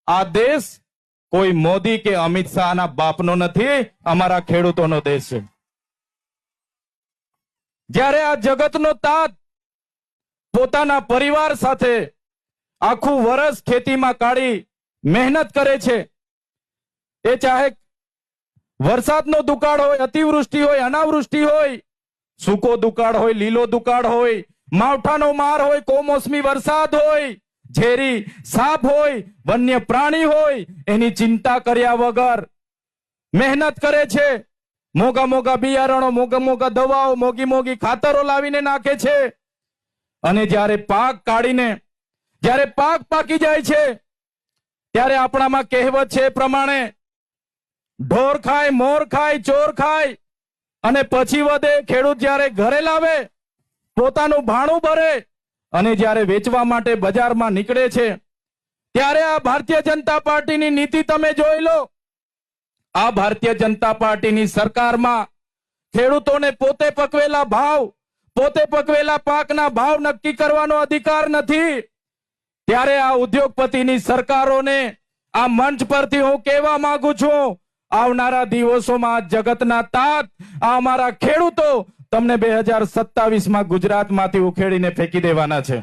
આ દેશ કોઈ મોદી કે અમિત શાહના બાપનો નથી, અમારા ખેડૂતોનો દેશ છે. જ્યારે આ જગતનો તાત પોતાના પરિવાર સાથે આખું વર્ષ ખેતીમાં કાઢી મહેનત કરે છે, એ ચાહે વરસાદનો દુકાળ હોય, અતિવૃષ્ટિ હોય, અનાવૃષ્ટિ હોય, સૂકો દુકાળ હોય, લીલો દુકાળ હોય, માવઠાનો માર હોય, કમોસમી વરસાદ હોય, ઝેરી સાપ હોય, વન્ય પ્રાણી હોય, એની ચિંતા કર્યા વગર મહેનત કરે છે. મોગા મોગા બિયારણો, મોગા મોગા દવાઓ, મોગી મોગી ખાતરો લાવીને નાખે છે. અને જ્યારે પાક કાઢીને જ્યારે પાક પાકી જાય છે ત્યારે આપણામાં કહેવત છે એ પ્રમાણે ઢોર ખાય, મોર ખાય, ચોર ખાય અને પછી વધે. ખેડૂત જ્યારે ઘરે લાવે, પોતાનું ભાણું ભરે અને જ્યારે વેચવા માટે બજારમાં નીકળે છે ત્યારે આ ભારતીય જનતા પાર્ટીની નીતિ તમે જોઈ લો. આ ભારતીય જનતા પાર્ટીની સરકારમાં ખેડૂતોને પોતે પકવેલા ભાવ, પોતે પકવેલા પાકના ભાવ નક્કી કરવાનો અધિકાર નથી. ત્યારે આ ઉદ્યોગપતિની સરકારોને આ મંચ પરથી હું કહેવા માંગુ છું, આવનારા દિવસોમાં જગતના તાત આ અમારા ખેડૂતો તમને 2027માં ગુજરાતમાંથી ઉખેડીને ફેંકી દેવાના છે.